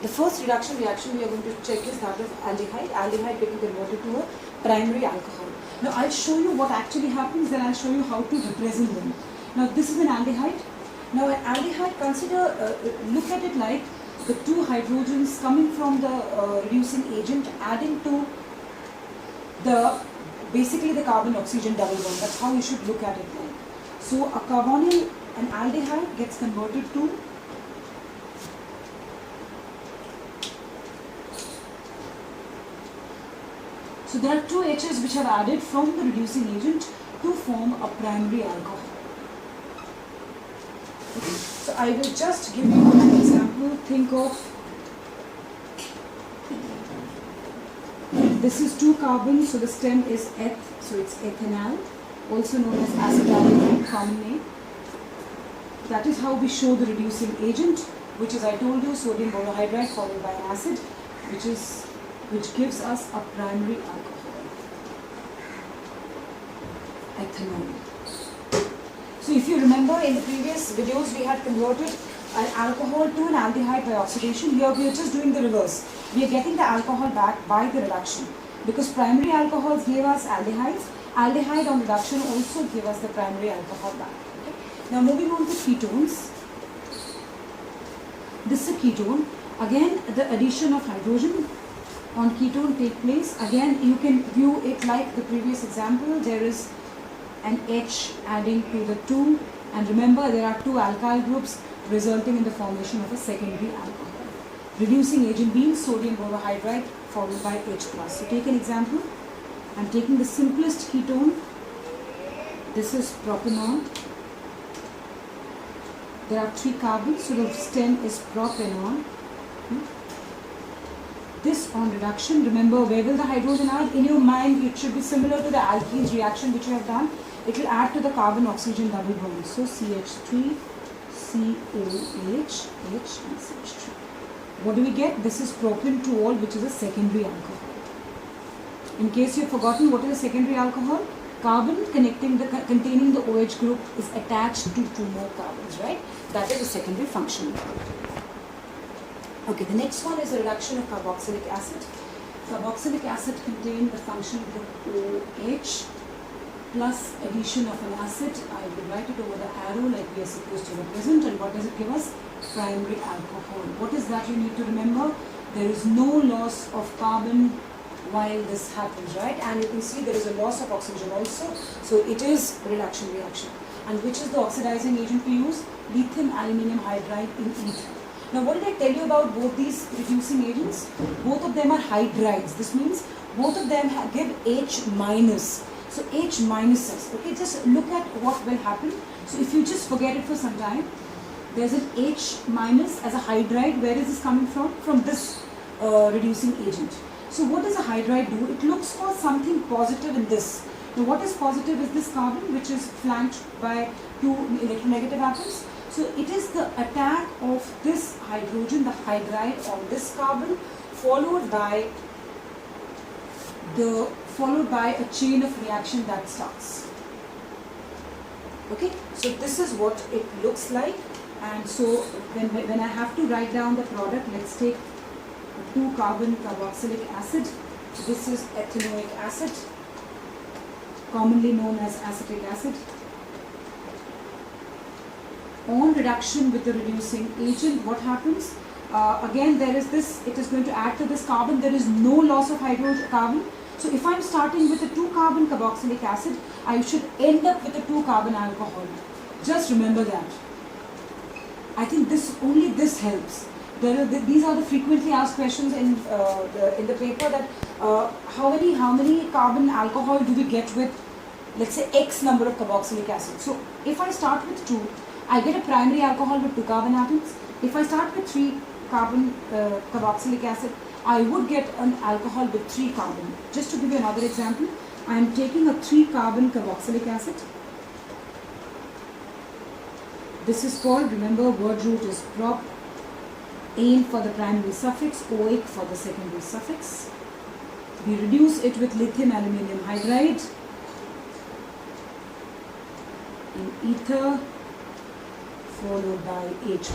The first reduction reaction we are going to check is that of aldehyde. Aldehyde getting converted to a primary alcohol. Now I'll show you what actually happens, then I'll show you how to represent them. Now this is an aldehyde. Now an aldehyde, look at it like the two hydrogens coming from the reducing agent adding to basically the carbon-oxygen double bond. That's how you should look at it like. So a carbonyl, an aldehyde gets converted to so there are two H's which have added from the reducing agent to form a primary alcohol. Okay. So I will just give you an example. Think of this is 2 carbon, so the stem is eth, so it's ethanal, also known as acetaldehyde, common name. That is how we show the reducing agent, which is, I told you, sodium borohydride followed by an acid, which gives us a primary alcohol, ethanol. So if you remember, in the previous videos we had converted an alcohol to an aldehyde by oxidation. Here we are just doing the reverse. We are getting the alcohol back by the reduction, because primary alcohols gave us aldehydes. Aldehyde on reduction also gave us the primary alcohol back. Okay? Now moving on to ketones. This is a ketone. Again, the addition of hydrogen on ketone take place. Again, you can view it like the previous example. There is an H adding to the 2, and remember there are 2 alkyl groups resulting in the formation of a secondary alcohol. Reducing agent being sodium borohydride followed by H+. So take an example. I am taking the simplest ketone. This is propanol. There are 3 carbons, so the stem is propanol. This on reduction, remember where will the hydrogen add? In your mind it should be similar to the alkenes reaction which you have done. It will add to the carbon-oxygen double bond. So CH3, COH, H and CH3. What do we get? This is propan-2-ol, which is a secondary alcohol. In case you have forgotten, what is a secondary alcohol? Carbon containing the OH group is attached to 2 more carbons, right? That is a secondary function. Okay, the next one is a reduction of carboxylic acid. Carboxylic acid contains the function group OH plus addition of an acid. I will write it over the arrow like we are supposed to represent. And what does it give us? Primary alcohol. What is that you need to remember? There is no loss of carbon while this happens, right? And you can see there is a loss of oxygen also. So it is a reduction reaction. And which is the oxidizing agent we use? Lithium aluminium hydride in ether. Now what did I tell you about both these reducing agents? Both of them are hydrides. This means both of them give H minus. So H minuses. Okay, just look at what will happen. So if you just forget it for some time, there's an H minus as a hydride. Where is this coming from? From this reducing agent. So what does a hydride do? It looks for something positive in this. Now what is positive is this carbon, which is flanked by 2 electronegative atoms. So it is the attack of this hydrogen, the hydride, on this carbon, followed by a chain of reaction that starts. Okay, so this is what it looks like. And so when I have to write down the product, let's take 2 carbon carboxylic acid. This is ethanoic acid, commonly known as acetic acid. On reduction with the reducing agent, what happens? Again, there is this, it is going to add to this carbon. There is no loss of hydrogen carbon. So if I am starting with a 2 carbon carboxylic acid, I should end up with a 2 carbon alcohol. Just remember that. I think only this helps. These are the frequently asked questions in the paper, that how many carbon alcohol do we get with, let's say, X number of carboxylic acid. So if I start with 2, I get a primary alcohol with 2 carbon atoms. If I start with 3 carbon carboxylic acid, I would get an alcohol with 3 carbon. Just to give you another example, I am taking a 3 carbon carboxylic acid. This is called, remember, word root is prop, ane for the primary suffix, oic for the secondary suffix. We reduce it with lithium aluminium hydride in ether, followed by H+.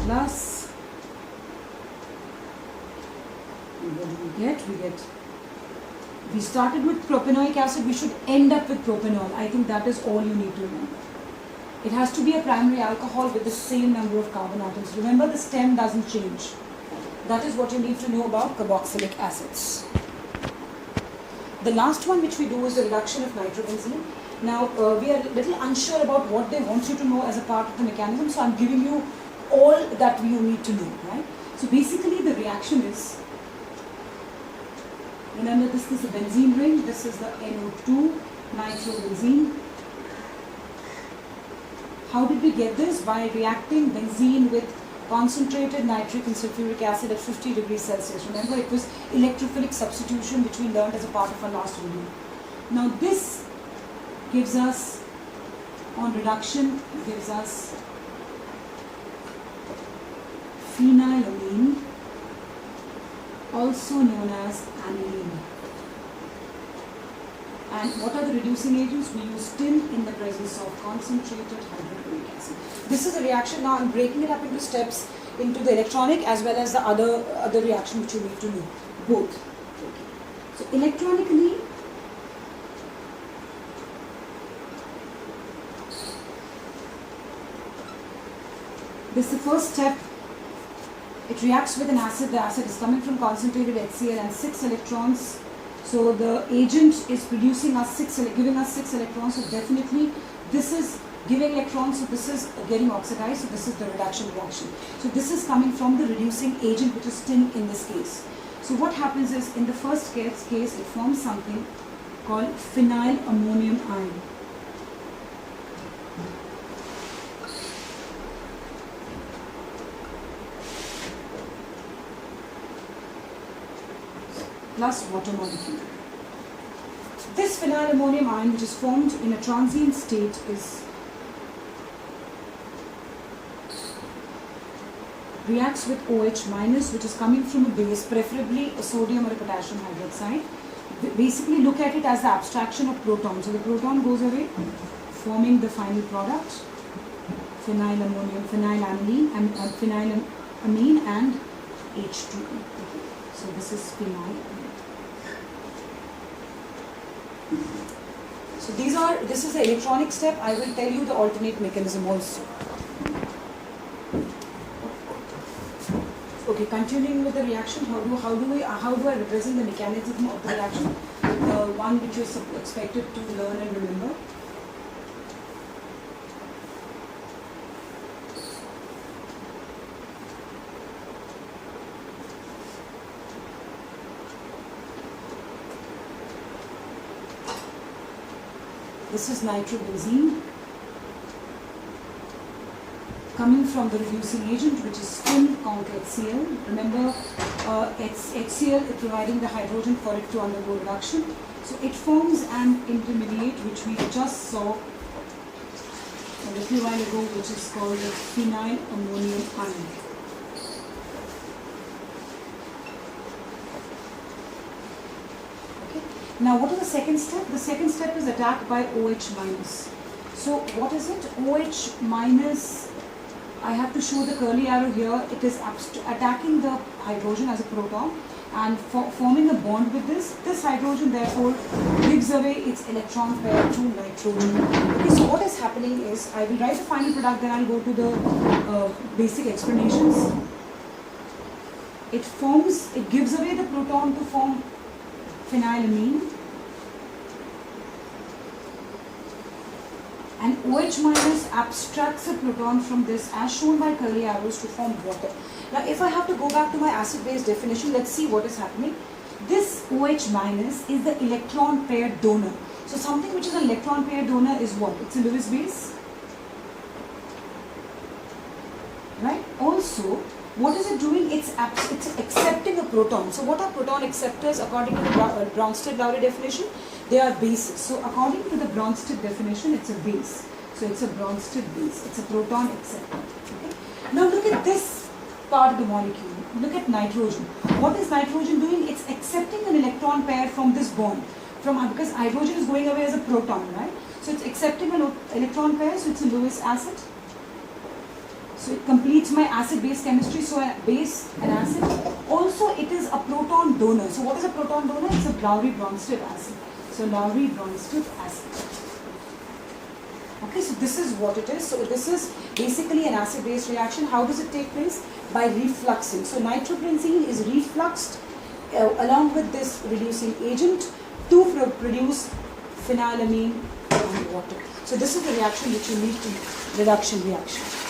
And what do we get? We started with propanoic acid, we should end up with propanol. I think that is all you need to remember. It has to be a primary alcohol with the same number of carbon atoms. Remember, the stem doesn't change. That is what you need to know about carboxylic acids. The last one which we do is the reduction of nitrobenzene. Now, we are a little unsure about what they want you to know as a part of the mechanism, so I am giving you all that you need to know, right? So basically the reaction is, remember this is the benzene ring, this is the NO2 nitrobenzene. How did we get this? By reacting benzene with concentrated nitric and sulfuric acid at 50 degrees Celsius. Remember, it was electrophilic substitution which we learned as a part of our last video. Now this gives us, on reduction, gives us phenylamine, also known as aniline. And what are the reducing agents? We use tin in the presence of concentrated hydrochloric acid. This is a reaction. Now I'm breaking it up into steps, into the electronic as well as the other reaction which you need to know, both. Okay. So electronically, this is the first step. It reacts with an acid. The acid is coming from concentrated HCl and 6 electrons. So the agent is producing us giving us 6 electrons. So definitely this is giving electrons. So this is getting oxidized. So this is the reduction reaction. So this is coming from the reducing agent, which is tin in this case. So what happens is, in the first case it forms something called phenylammonium ion. Plus water molecule. This phenylammonium ion, which is formed in a transient state, reacts with OH minus, which is coming from a base, preferably a sodium or a potassium hydroxide. Basically look at it as the abstraction of proton. So the proton goes away, forming the final product, phenylamine and H2O. Okay. So this is phenylamine. So this is the electronic step. I will tell you the alternate mechanism also. Okay, continuing with the reaction, how do I represent the mechanism of the reaction? The one which you're expected to learn and remember. This is nitrobenzene coming from the reducing agent, which is tin conc HCl. Remember, HCl is providing the hydrogen for it to undergo reduction. So it forms an intermediate which we just saw a little while ago, which is called the phenylammonium ion. Now what is the second step? The second step is attacked by OH minus. So what is it? OH minus, I have to show the curly arrow here. It is attacking the hydrogen as a proton and forming a bond with this. This hydrogen therefore gives away its electron pair to nitrogen. Okay, so what is happening is, I will write the final product, then I will go to the basic explanations. It gives away the proton to form phenylamine, and OH minus abstracts a proton from this, as shown by curly arrows, to form water. Now if I have to go back to my acid-base definition, let's see what is happening. This OH minus is the electron pair donor. So something which is an electron pair donor is what? It's a Lewis base, right? Also, what is it doing? It's accepting a proton. So what are proton acceptors according to the Bronsted-Lowry definition? They are bases. So according to the Bronsted definition, it's a base. So it's a Bronsted base. It's a proton acceptor. Okay? Now look at this part of the molecule. Look at nitrogen. What is nitrogen doing? It's accepting an electron pair from this bond. Because hydrogen is going away as a proton, right? So it's accepting an electron pair, so it's a Lewis acid. So it completes my acid-base chemistry, so a base and acid. Also, it is a proton proton donor. So what is a proton donor? It's a Lowry-Bronsted acid. So Lowry-Bronsted acid. Okay, so this is what it is. So this is basically an acid-base reaction. How does it take place? By refluxing. So nitrobenzene is refluxed along with this reducing agent to produce phenylamine and water. So this is the reaction which you need to reduction reaction.